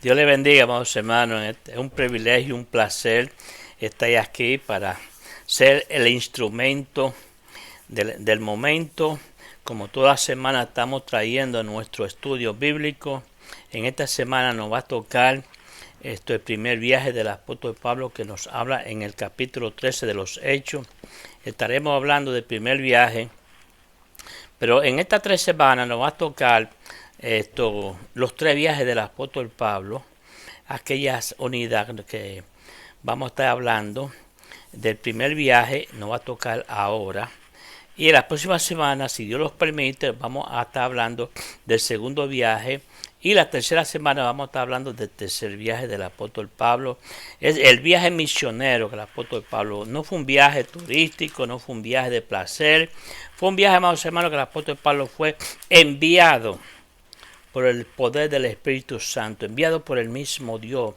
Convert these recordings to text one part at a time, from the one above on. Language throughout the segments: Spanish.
Dios le bendiga, amados hermanos. Es un privilegio, un placer estar aquí para ser el instrumento del momento. Como toda semana estamos trayendo nuestro estudio bíblico. En esta semana nos va a tocar el primer viaje del apóstol Pablo, que nos habla en el capítulo 13 de los Hechos. Estaremos hablando del primer viaje, pero en estas 3 semanas nos va a tocar los 3 viajes del apóstol Pablo, aquellas unidades que vamos a estar hablando. Del primer viaje nos va a tocar ahora, y en las próximas semanas, si Dios los permite, vamos a estar hablando del segundo viaje, y la tercera semana vamos a estar hablando del tercer viaje del apóstol Pablo. Es el viaje misionero que el apóstol Pablo, no fue un viaje turístico, no fue un viaje de placer, fue un viaje, amados hermanos, que el apóstol Pablo fue enviado por el poder del Espíritu Santo, enviado por el mismo Dios.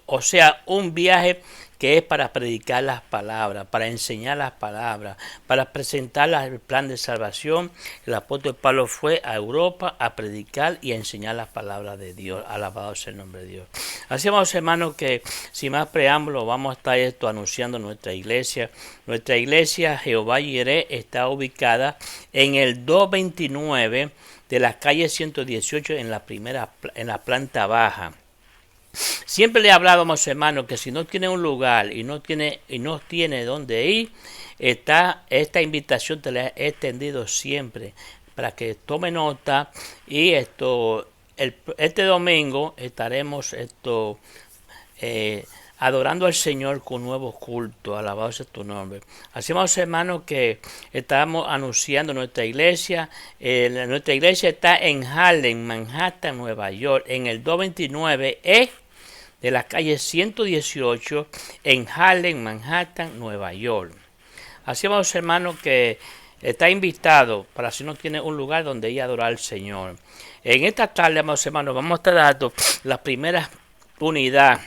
O sea, un viaje que es para predicar las palabras, para enseñar las palabras, para presentar el plan de salvación. El apóstol Pablo fue a Europa a predicar y a enseñar las palabras de Dios. Alabado sea el nombre de Dios. Así, amados hermanos, que sin más preámbulo vamos a estar anunciando nuestra iglesia. Nuestra iglesia Jehová Jireh está ubicada en el 229 de la calle 118 en la planta baja. Siempre le he hablado, amados hermanos, que si no tiene un lugar y no tiene dónde ir, esta invitación te la he extendido siempre para que tome nota. Y este domingo estaremos adorando al Señor con nuevos cultos. Alabado sea tu nombre. Así, amados hermanos, que estamos anunciando nuestra iglesia. Nuestra iglesia está en Harlem, Manhattan, Nueva York, en el 229 de la calle 118 en Harlem, Manhattan, Nueva York. Así, amados hermanos, que está invitado para si no tiene un lugar donde ir a adorar al Señor. En esta tarde, amados hermanos, vamos a estar dando la primera unidad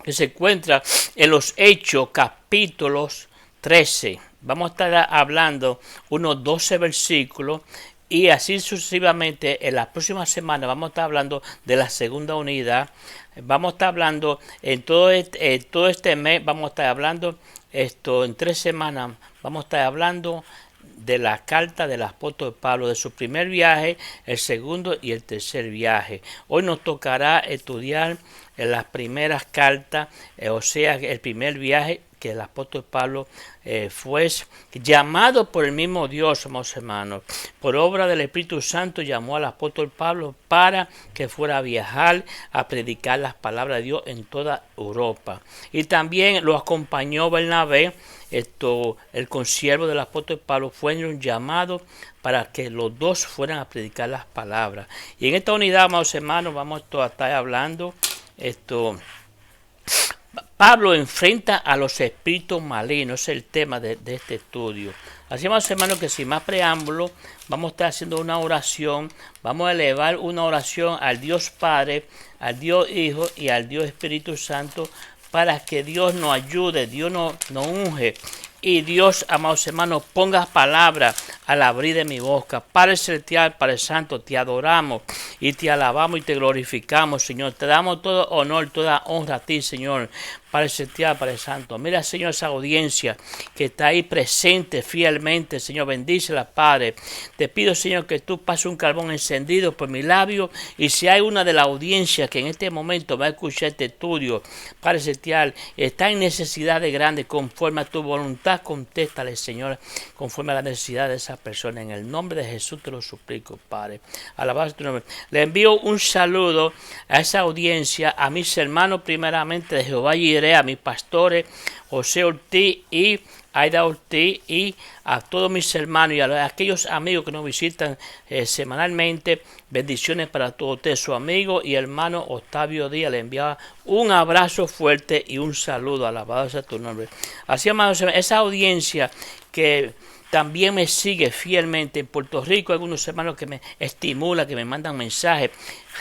que se encuentra en los Hechos, capítulos 13. Vamos a estar hablando unos 12 versículos. Y así sucesivamente, en la próxima semana vamos a estar hablando de la segunda unidad. Vamos a estar hablando en todo este mes, vamos a estar hablando en 3 semanas, vamos a estar hablando de la carta del apóstol Pablo, de su primer viaje, el segundo y el tercer viaje. Hoy nos tocará estudiar las primeras cartas, o sea, el primer viaje que el apóstol Pablo fue llamado por el mismo Dios, amados hermanos. Por obra del Espíritu Santo llamó al apóstol Pablo para que fuera a viajar a predicar las palabras de Dios en toda Europa. Y también lo acompañó Bernabé, el consiervo del apóstol Pablo, fue un llamado para que los dos fueran a predicar las palabras. Y en esta unidad, amados hermanos, vamos a estar hablando Pablo enfrenta a los espíritus malignos. Es el tema de este estudio. Así, amados hermanos, que sin más preámbulo, vamos a estar haciendo una oración. Vamos a elevar una oración al Dios Padre, al Dios Hijo y al Dios Espíritu Santo, para que Dios nos ayude, Dios nos unge. Y Dios, amados hermanos, ponga palabras al abrir de mi boca. Padre celestial, Padre santo, te adoramos y te alabamos y te glorificamos, Señor. Te damos todo honor, toda honra a ti, Señor. Padre celestial, Padre santo. Mira, Señor, esa audiencia que está ahí presente fielmente, Señor. Bendícela, Padre. Te pido, Señor, que tú pases un carbón encendido por mi labio. Y si hay una de la audiencia que en este momento va a escuchar este estudio, Padre celestial, está en necesidad de grande, conforme a tu voluntad, contéstale, Señor, conforme a la necesidad de esa persona. En el nombre de Jesús te lo suplico, Padre. Alabado tu nombre. Le envío un saludo a esa audiencia, a mis hermanos primeramente de Jehová Jireh, a mis pastores José Ortiz y Aida Ortiz, y a todos mis hermanos y a aquellos amigos que nos visitan semanalmente. Bendiciones para todos ustedes. Su amigo y hermano Octavio Díaz le enviaba un abrazo fuerte y un saludo. Alabado sea tu nombre. Así, amados, esa audiencia que también me sigue fielmente en Puerto Rico, algunos hermanos que me estimulan, que me mandan mensajes.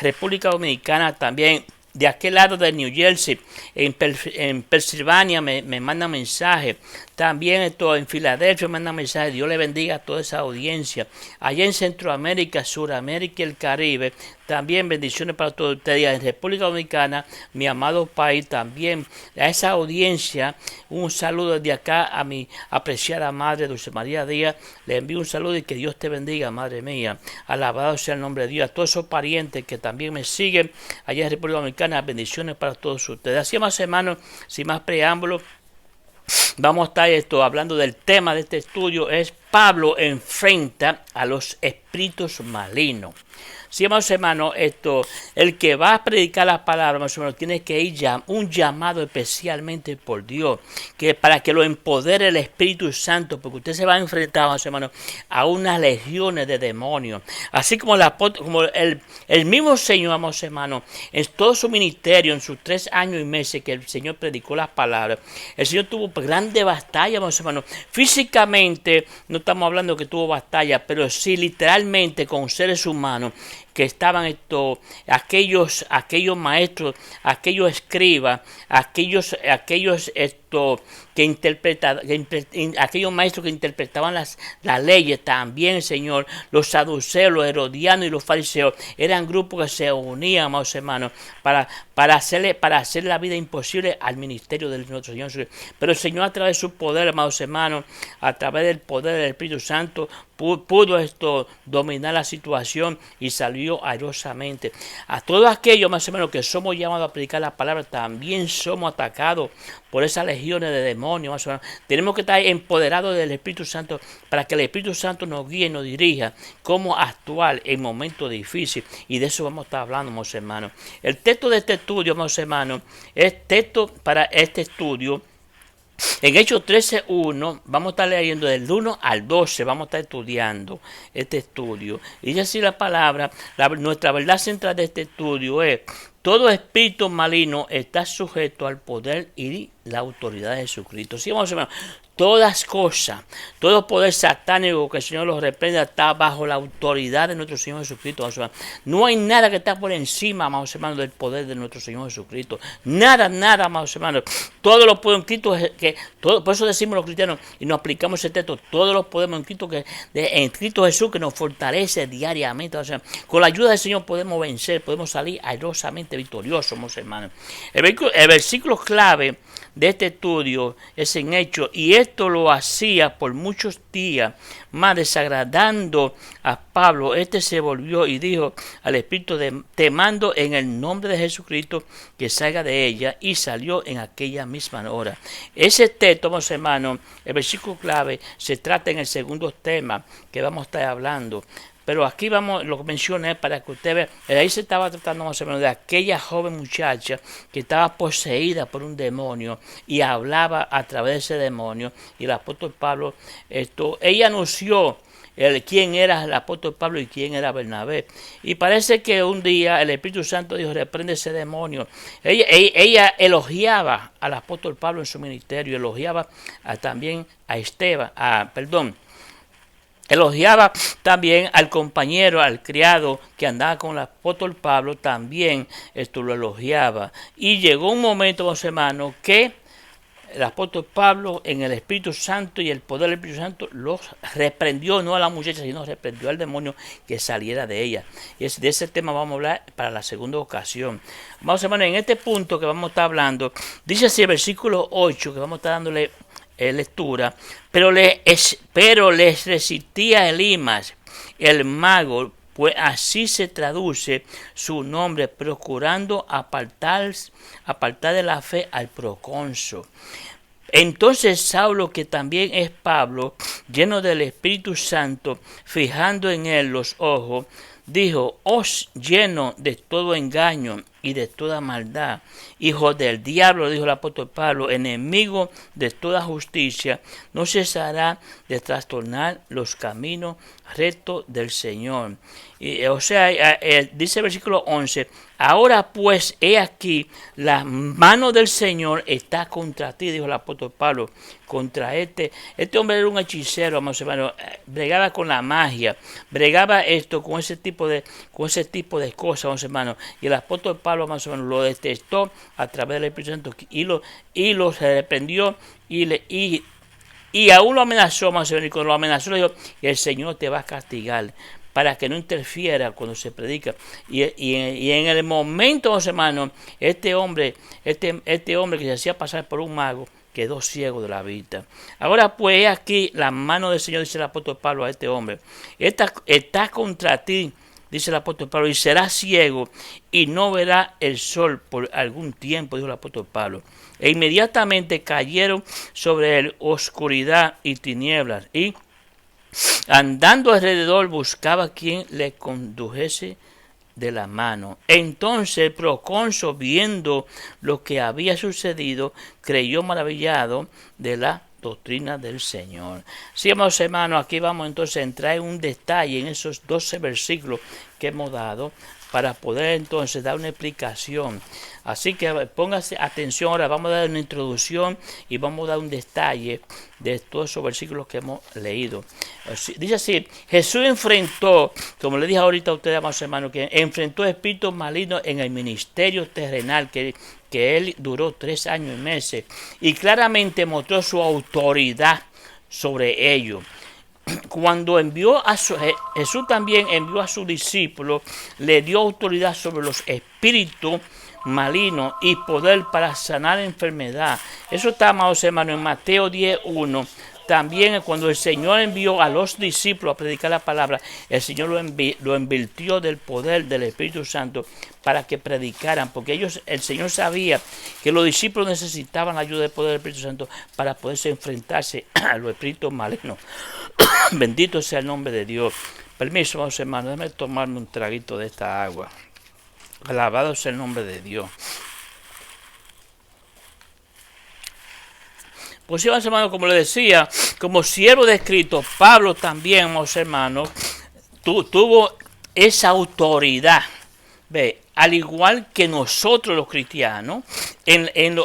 República Dominicana también, de aquel lado de New Jersey, en Pensilvania me mandan mensajes. También en Filadelfia me mandan mensajes. Dios le bendiga a toda esa audiencia. Allá en Centroamérica, Suramérica y el Caribe, también bendiciones para todos ustedes. En República Dominicana, mi amado país, también a esa audiencia, un saludo desde acá a mi apreciada madre Dulce María Díaz. Le envío un saludo y que Dios te bendiga, madre mía. Alabado sea el nombre de Dios. A todos esos parientes que también me siguen allá en República Dominicana, bendiciones para todos ustedes. Así más, hermanos, sin más preámbulos, vamos a estar hablando del tema de este estudio. Es Pablo enfrenta a los espíritus malignos. Sí, hermano, el que va a predicar la palabra, más o menos, tiene que ir un llamado especialmente por Dios, que para que lo empodere el Espíritu Santo, porque usted se va a enfrentar, más hermano, a unas legiones de demonios. Así como el mismo Señor, más hermano, en todo su ministerio, en sus 3 años y meses que el Señor predicó las palabras, el Señor tuvo grandes batallas, más hermano. Físicamente, no estamos hablando que tuvo batallas, pero sí literalmente con seres humanos que estaban aquellos maestros, aquellos escribas, aquellos aquellos maestros que interpretaban las leyes, también, Señor, los saduceos, los herodianos y los fariseos, eran grupos que se unían, amados hermanos, para hacer la vida imposible al ministerio de nuestro Señor. Pero el Señor, a través de su poder, amados hermanos, a través del poder del Espíritu Santo, pudo dominar la situación y salió airosamente. A todos aquellos, más o menos, que somos llamados a predicar la palabra, también somos atacados por esas legiones de demonios, más o menos. Tenemos que estar empoderados del Espíritu Santo para que el Espíritu Santo nos guíe y nos dirija cómo actuar en momentos difíciles, y de eso vamos a estar hablando, mis hermanos. El texto de este estudio, mis hermanos, es texto para este estudio. En Hechos 13:1 vamos a estar leyendo del 1 al 12, vamos a estar estudiando este estudio. Y dice así la palabra, nuestra verdad central de este estudio es: todo espíritu maligno está sujeto al poder y la autoridad de Jesucristo. Sí, vamos a ver, todas cosas, todo poder satánico que el Señor los reprenda está bajo la autoridad de nuestro Señor Jesucristo. No hay nada que está por encima, amados hermanos, del poder de nuestro Señor Jesucristo. Nada, amados hermanos. Todo lo podemos en Cristo, por eso decimos los cristianos y nos aplicamos ese texto. Todo lo podemos en Cristo Jesús, que nos fortalece diariamente. O sea, con la ayuda del Señor podemos vencer, podemos salir airosamente victoriosos, amados hermanos. El versículo clave de este estudio es en Hechos, y esto lo hacía por muchos días, más desagradando a Pablo. Se volvió y dijo al espíritu: te mando en el nombre de Jesucristo que salga de ella, y salió en aquella misma hora. Ese texto, hermanos, el versículo clave, se trata en el segundo tema que vamos a estar hablando. Pero aquí lo que mencioné para que usted vea. Ahí se estaba tratando más o menos de aquella joven muchacha que estaba poseída por un demonio y hablaba a través de ese demonio. Y el apóstol Pablo, ella anunció quién era el apóstol Pablo y quién era Bernabé. Y parece que un día el Espíritu Santo dijo: reprende ese demonio. Ella elogiaba al apóstol Pablo en su ministerio, elogiaba también a elogiaba también al compañero, al criado que andaba con el apóstol Pablo, también lo elogiaba. Y llegó un momento, hermanos, que el apóstol Pablo, en el Espíritu Santo y el poder del Espíritu Santo, los reprendió, no a la muchacha, sino reprendió al demonio que saliera de ella. Y de ese tema vamos a hablar para la segunda ocasión. Vamos, hermanos, en este punto que vamos a estar hablando, dice así el versículo 8, que vamos a estar dándole lectura: pero les resistía Elimas, el mago, pues así se traduce su nombre, procurando apartar de la fe al procónsul. Entonces Saulo, que también es Pablo, lleno del Espíritu Santo, fijando en él los ojos, dijo: os lleno de todo engaño y de toda maldad, hijo del diablo, dijo el apóstol Pablo, enemigo de toda justicia, no cesará de trastornar los caminos rectos del Señor. Dice el versículo 11: ahora pues, he aquí, la mano del Señor está contra ti, dijo el apóstol Pablo, contra este hombre. Era un hechicero, hermano, bregaba con la magia, bregaba con ese tipo de cosas, hermano. Y el apóstol Pablo Pablo más o menos lo detestó a través del Espíritu Santo y lo se reprendió y aún lo amenazó más o menos. Y cuando lo amenazó le dijo, el Señor te va a castigar para que no interfiera cuando se predica. Y en el momento, hermanos, este hombre que se hacía pasar por un mago, quedó ciego de la vista. Ahora pues aquí la mano del Señor, dice el apóstol Pablo a este hombre, está contra ti, dice el apóstol Pablo, y será ciego y no verá el sol por algún tiempo, dijo el apóstol Pablo. E inmediatamente cayeron sobre él oscuridad y tinieblas, y andando alrededor buscaba quien le condujese de la mano. Entonces el procónsul, viendo lo que había sucedido, creyó maravillado de la doctrina del Señor. Sí, amados hermanos, aquí vamos entonces a entrar en un detalle en esos 12 versículos que hemos dado para poder entonces dar una explicación. Así que póngase atención, ahora vamos a dar una introducción y vamos a dar un detalle de todos esos versículos que hemos leído. Dice así, Jesús enfrentó, como le dije ahorita a ustedes, amados hermanos, que enfrentó espíritus malignos en el ministerio terrenal que él duró 3 años y meses, y claramente mostró su autoridad sobre ellos. Cuando Jesús también envió a sus discípulos, le dio autoridad sobre los espíritus malignos y poder para sanar enfermedad. Eso está, amados hermanos, en Mateo 10:1. También cuando el Señor envió a los discípulos a predicar la palabra, el Señor lo invirtió del poder del Espíritu Santo para que predicaran, porque el Señor sabía que los discípulos necesitaban la ayuda del poder del Espíritu Santo para poderse enfrentarse a los espíritus malignos. Bendito sea el nombre de Dios. Permiso, amados hermanos, déjame tomarme un traguito de esta agua. Alabado sea el nombre de Dios. Pues sí, hermanos, como le decía, como siervo de Cristo, Pablo también, hermanos, tuvo esa autoridad. Ve, al igual que nosotros los cristianos,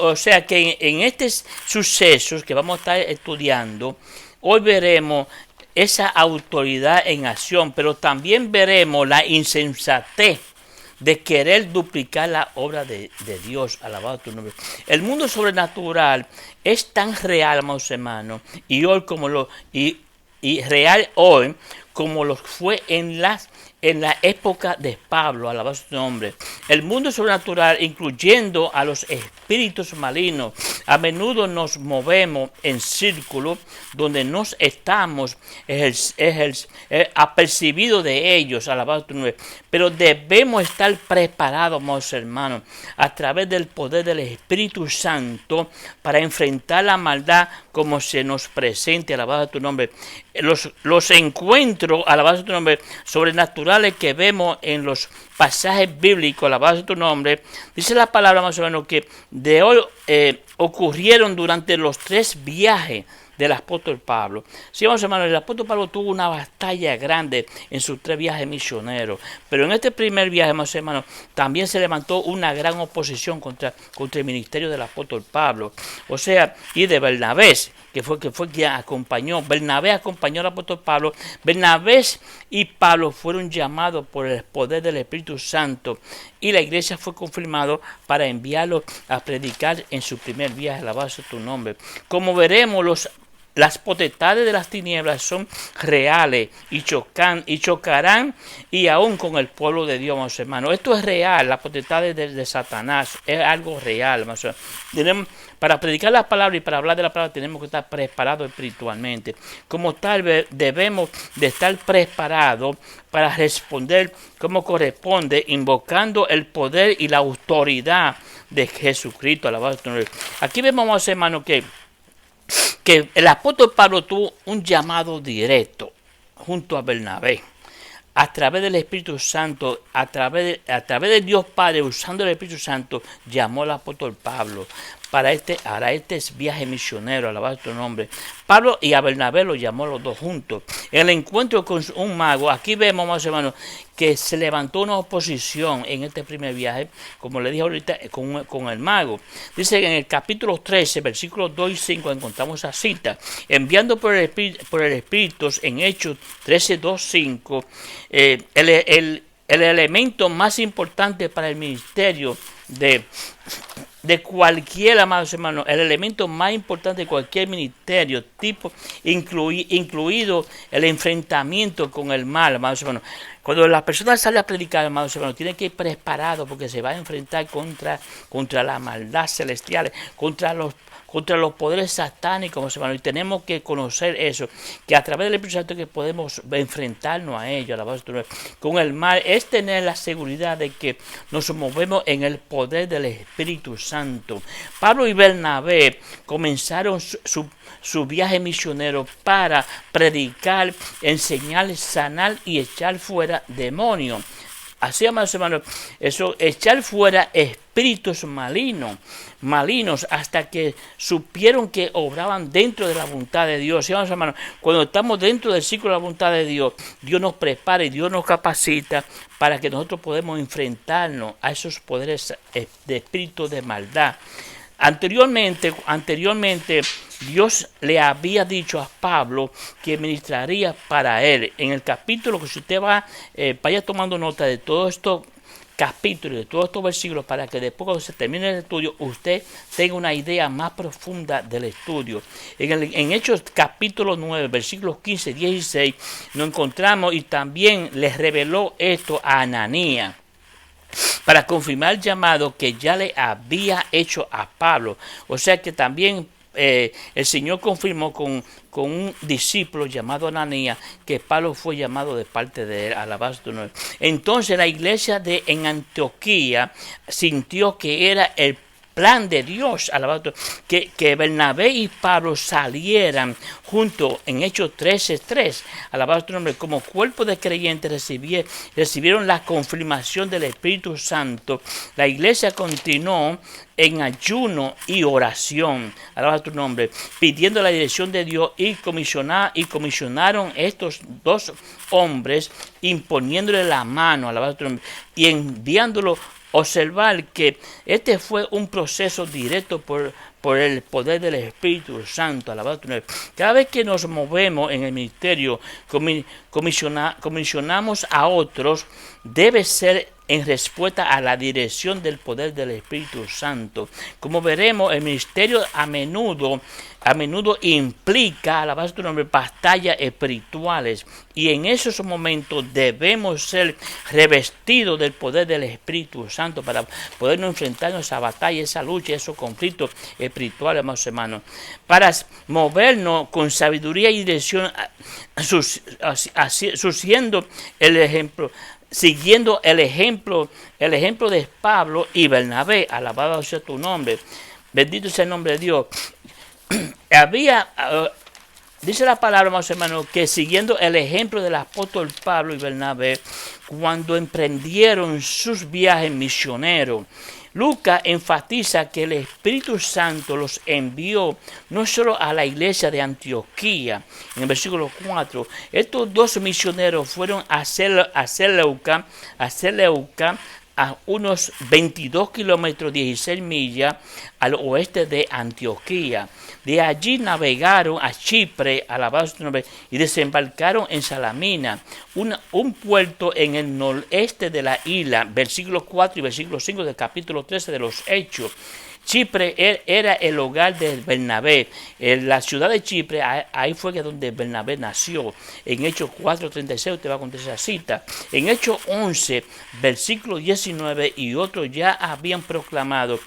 o sea que en estos sucesos que vamos a estar estudiando, hoy veremos esa autoridad en acción, pero también veremos la insensatez de querer duplicar la obra de Dios. Alabado tu nombre. El mundo sobrenatural es tan real, amados hermanos, y real hoy como lo fue en la época de Pablo. Alabado su nombre. El mundo sobrenatural, incluyendo a los espíritus malignos, a menudo nos movemos en círculos donde nos estamos apercibidos de ellos. Alabado tu nombre. Pero debemos estar preparados, amados hermanos, a través del poder del Espíritu Santo para enfrentar la maldad como se nos presente. Alabado tu nombre. Los encuentros, alabado tu nombre, sobrenaturales que vemos en los pasajes bíblicos, alabado tu nombre, dice la palabra más o menos que de hoy ocurrieron durante los 3 viajes del apóstol Pablo. Sí, vamos hermanos, el apóstol Pablo tuvo una batalla grande en sus 3 viajes misioneros, pero en este primer viaje, más hermanos, también se levantó una gran oposición contra el ministerio del apóstol Pablo, o sea, y de Bernabé, que fue quien acompañó. Bernabé acompañó al apóstol Pablo. Bernabé y Pablo fueron llamados por el poder del Espíritu Santo y la iglesia fue confirmada para enviarlos a predicar en su primer viaje. Alabado sea tu nombre. Como veremos, las potestades de las tinieblas son reales y chocarán y aún con el pueblo de Dios, hermanos. Esto es real, las potestades de Satanás es algo real, hermanos. Para predicar la palabra y para hablar de la palabra tenemos que estar preparados espiritualmente. Como tal, debemos de estar preparados para responder como corresponde, invocando el poder y la autoridad de Jesucristo. Alabado sea tu nombre. Aquí vemos, hermanos, que el apóstol Pablo tuvo un llamado directo junto a Bernabé. A través del Espíritu Santo, a través de Dios Padre, usando el Espíritu Santo, llamó al apóstol Pablo para este viaje misionero. Alabado tu nombre. Pablo y a Bernabé lo llamó los dos juntos. En el encuentro con un mago, aquí vemos, más hermanos, que se levantó una oposición en este primer viaje, como le dije ahorita, con el mago. Dice que en el capítulo 13, versículos 2 y 5, encontramos esa cita. Enviando por el Espíritu, en Hechos 13, 2, 5, el elemento más importante para el ministerio de cualquier, amados hermanos, el elemento más importante de cualquier ministerio, incluido el enfrentamiento con el mal, amados hermanos. Cuando la persona sale a predicar, amados hermanos, tiene que ir preparado porque se va a enfrentar contra la maldad celestial, contra los poderes satánicos, hermanos, y tenemos que conocer eso, que a través del Espíritu Santo que podemos enfrentarnos a ellos, con el mal, es tener la seguridad de que nos movemos en el poder del Espíritu Santo. Pablo y Bernabé comenzaron su viaje misionero para predicar, enseñar, sanar y echar fuera demonios. Así, amados hermanos, eso, echar fuera espíritus malignos, hasta que supieron que obraban dentro de la voluntad de Dios. ¿Sí, amados hermanos? Cuando estamos dentro del ciclo de la voluntad de Dios, Dios nos prepara y Dios nos capacita para que nosotros podamos enfrentarnos a esos poderes de espíritu de maldad. Anteriormente, Dios le había dicho a Pablo que ministraría para él. En el capítulo, que si usted vaya tomando nota de todos estos capítulos, de todos estos versículos, para que después cuando se termine el estudio, usted tenga una idea más profunda del estudio. En Hechos capítulo 9, versículos 15 y 16, nos encontramos y también les reveló esto a Ananías, para confirmar el llamado que ya le había hecho a Pablo. O sea que también el Señor confirmó con un discípulo llamado Ananías que Pablo fue llamado de parte de él. Alabado tu nombre. Entonces la iglesia en Antioquía sintió que era el plan de Dios, alabado, que Bernabé y Pablo salieran juntos en Hechos 13:3, alabado tu nombre, como cuerpo de creyentes recibieron la confirmación del Espíritu Santo. La iglesia continuó en ayuno y oración, alabado tu nombre, pidiendo la dirección de Dios y comisionaron estos dos hombres, imponiéndole la mano, alabado tu nombre, y enviándolo. Observar que este fue un proceso directo por el poder del Espíritu Santo. Alabado tu nombre. Cada vez que nos movemos en el ministerio, comisionamos a otros, debe ser en respuesta a la dirección del poder del Espíritu Santo. Como veremos, el ministerio a menudo implica, alabado tu nombre, batallas espirituales, y en esos momentos debemos ser revestidos del poder del Espíritu Santo para podernos enfrentar a esa batalla, esa lucha, esos conflictos espirituales, amados hermanos, para movernos con sabiduría y dirección, siguiendo el ejemplo de Pablo y Bernabé. Alabado sea tu nombre, bendito sea el nombre de Dios. Dice la palabra, hermanos hermanos, que siguiendo el ejemplo del apóstol Pablo y Bernabé, cuando emprendieron sus viajes misioneros, Lucas enfatiza que el Espíritu Santo los envió no solo a la iglesia de Antioquía. En el versículo 4, estos dos misioneros fueron a Seleuca, a unos 22 kilómetros, 16 millas al oeste de Antioquía. De allí navegaron a Chipre, alabado su nombre, y desembarcaron en Salamina, un puerto en el noreste de la isla. Versículo 4 y versículo 5 del capítulo 13 de los Hechos. Chipre era el hogar de Bernabé. En la ciudad de Chipre, ahí fue donde Bernabé nació. En Hechos 4:36 usted va a contar esa cita. En Hechos 11, versículo 19, y otros ya habían proclamado,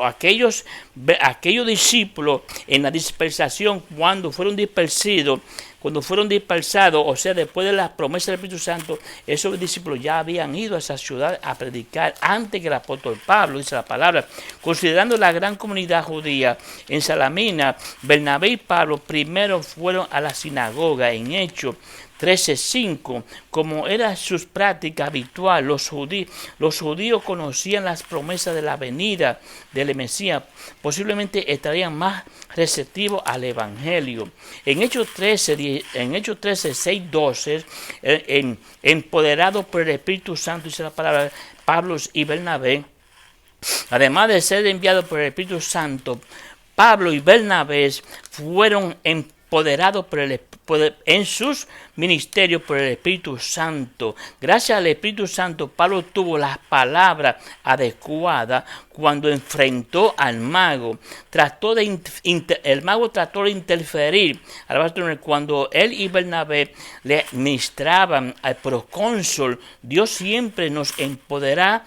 aquellos discípulos en la dispersación, cuando fueron dispersados, o sea, después de la promesa del Espíritu Santo, esos discípulos ya habían ido a esa ciudad a predicar antes que el apóstol Pablo, dice la palabra. Considerando la gran comunidad judía en Salamina, Bernabé y Pablo primero fueron a la sinagoga. En Hechos 13:5, como era su práctica habitual, los judíos conocían las promesas de la venida del Mesías, posiblemente estarían más receptivos al Evangelio. En Hechos 13:6-12, empoderados por el Espíritu Santo, dice la palabra, Pablo y Bernabé, además de ser enviados por el Espíritu Santo, Pablo y Bernabé fueron empoderados por en sus ministerios por el Espíritu Santo. Gracias al Espíritu Santo, Pablo tuvo las palabras adecuadas cuando enfrentó al mago. El mago trató de interferir. Cuando él y Bernabé ministraban al procónsul, Dios siempre nos empoderará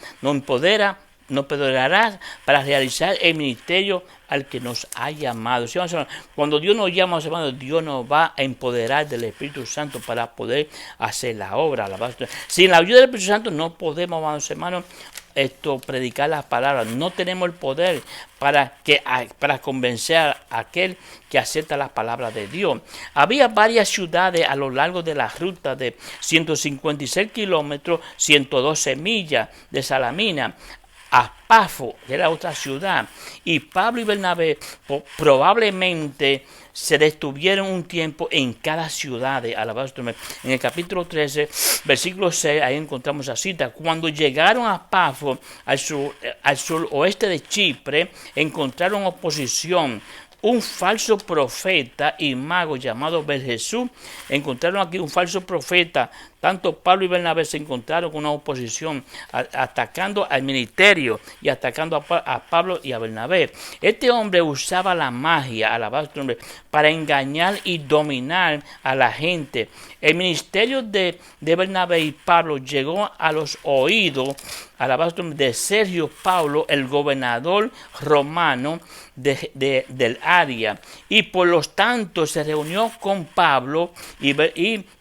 para realizar el ministerio al que nos ha llamado. Cuando Dios nos llama, hermanos, Dios nos va a empoderar del Espíritu Santo para poder hacer la obra. Sin la ayuda del Espíritu Santo no podemos, hermanos, predicar las palabras. No tenemos el poder para convencer a aquel que acepta las palabras de Dios. Había varias ciudades a lo largo de la ruta de 156 kilómetros, 112 millas de Salamina a Pafo, que era otra ciudad, y Pablo y Bernabé probablemente se detuvieron un tiempo en cada ciudad. En el capítulo 13, versículo 6, ahí encontramos la cita. Cuando llegaron a Pafo, al suroeste de Chipre, encontraron oposición. Un falso profeta y mago llamado Beljesú. Encontraron aquí un falso profeta. Tanto Pablo y Bernabé se encontraron con una oposición, atacando al ministerio y atacando a Pablo y a Bernabé. Este hombre usaba la magia, para engañar y dominar a la gente. El ministerio de Bernabé y Pablo llegó a los oídos de Sergio Paulo, el gobernador romano del área, y por lo tanto se reunió con Pablo y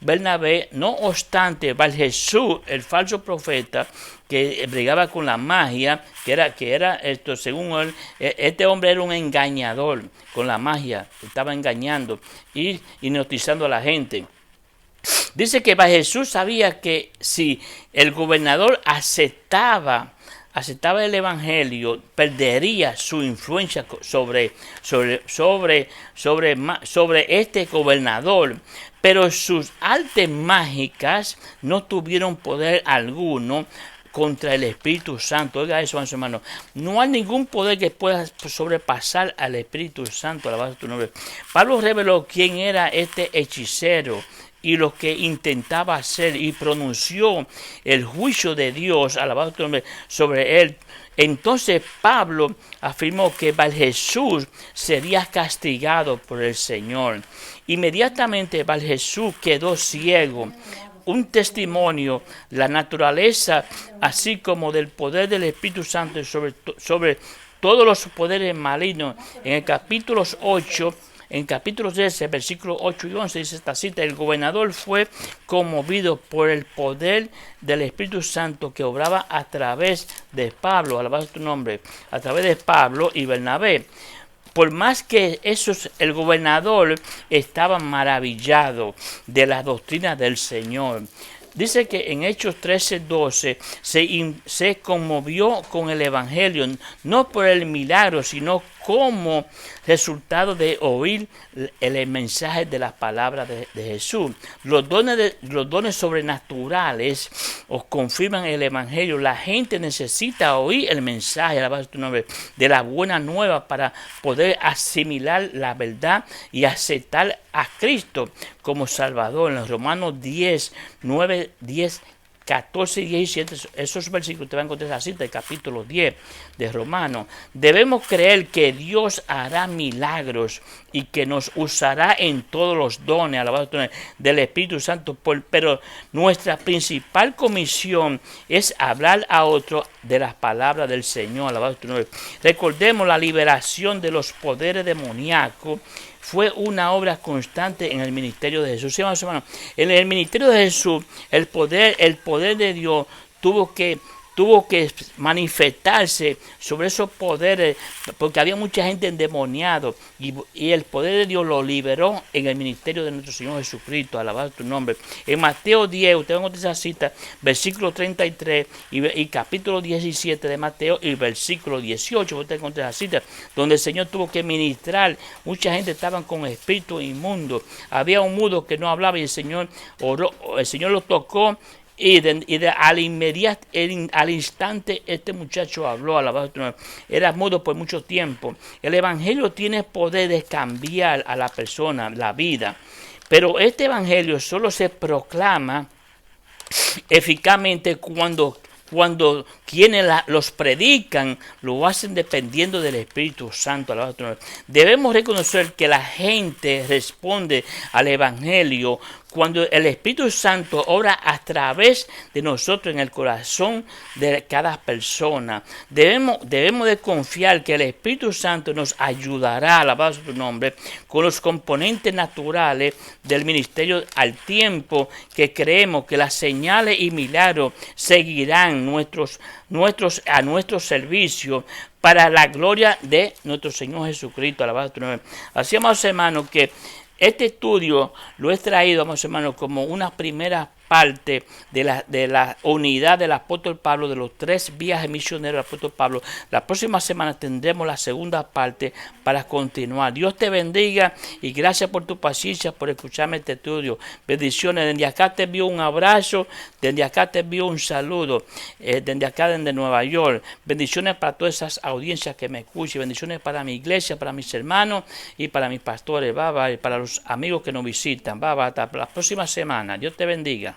Bernabé. No obstante, Jesús, el falso profeta que brigaba con la magia, que era esto, según él, este hombre era un engañador con la magia, estaba engañando y hipnotizando a la gente. Dice que Jesús sabía que si el gobernador aceptaba el evangelio, perdería su influencia sobre este gobernador. Pero sus artes mágicas no tuvieron poder alguno contra el Espíritu Santo. Oiga eso, hermano. No hay ningún poder que pueda sobrepasar al Espíritu Santo. Alabado tu nombre. Pablo reveló quién era este hechicero y lo que intentaba hacer, y pronunció el juicio de Dios, alabado tu nombre, sobre él. Entonces Pablo afirmó que Jesús sería castigado por el Señor. Inmediatamente Jesús quedó ciego. Un testimonio, la naturaleza, así como del poder del Espíritu Santo sobre todos los poderes malignos. En el capítulo 8, en capítulo 13, versículos 8 y 11, dice esta cita: el gobernador fue conmovido por el poder del Espíritu Santo que obraba a través de Pablo, alabado tu nombre, a través de Pablo y Bernabé. Por más que el gobernador estaba maravillado de la doctrina del Señor. Dice que en Hechos 13:12 se conmovió con el Evangelio, no por el milagro, sino como resultado de oír el mensaje de las palabras de Jesús. Los dones sobrenaturales os confirman el Evangelio. La gente necesita oír el mensaje de la buena nueva para poder asimilar la verdad y aceptar a Cristo como Salvador. En los Romanos 10, 9, 10, 14 y 17, esos versículos te van a encontrar la cita del capítulo 10 de Romanos. Debemos creer que Dios hará milagros y que nos usará en todos los dones, alabado del Espíritu Santo, pero nuestra principal comisión es hablar a otros de las palabras del Señor, alabado tu nombre. Recordemos la liberación de los poderes demoníacos. Fue una obra constante en el ministerio de Jesús. Sí, hermano, en el ministerio de Jesús, el poder de Dios tuvo que manifestarse sobre esos poderes, porque había mucha gente endemoniada, y el poder de Dios lo liberó en el ministerio de nuestro Señor Jesucristo. Alabado tu nombre. En Mateo 10, usted va a encontrar esa cita, versículo 33 y capítulo 17 de Mateo y versículo 18, usted encuentra esa cita, donde el Señor tuvo que ministrar. Mucha gente estaba con espíritu inmundo. Había un mudo que no hablaba y el Señor oró, el Señor lo tocó. Al instante este muchacho habló, alabado tu nombre. Era mudo por mucho tiempo. El Evangelio tiene poder de cambiar a la persona, la vida. Pero este evangelio solo se proclama eficazmente cuando quienes los predican lo hacen dependiendo del Espíritu Santo. Debemos reconocer que la gente responde al Evangelio cuando el Espíritu Santo obra a través de nosotros en el corazón de cada persona. Debemos de confiar que el Espíritu Santo nos ayudará, alabado su nombre, con los componentes naturales del ministerio, al tiempo que creemos que las señales y milagros seguirán a nuestro servicio para la gloria de nuestro Señor Jesucristo. Alabado tu nombre. Así, amados hermanos, que este estudio lo he traído, amados hermanos, como una primera parte de la unidad del apóstol Pablo, de los 3 viajes misioneros del apóstol Pablo. La próxima semana tendremos la segunda parte para continuar. Dios te bendiga y gracias por tu paciencia, por escucharme este estudio. Bendiciones. Desde acá te envío un abrazo, desde acá te envío un saludo, desde acá, desde Nueva York. Bendiciones para todas esas audiencias que me escuchan. Bendiciones para mi iglesia, para mis hermanos y para mis pastores. Bye, bye. Para los amigos que nos visitan. Bye, bye. Hasta la próxima semana. Dios te bendiga.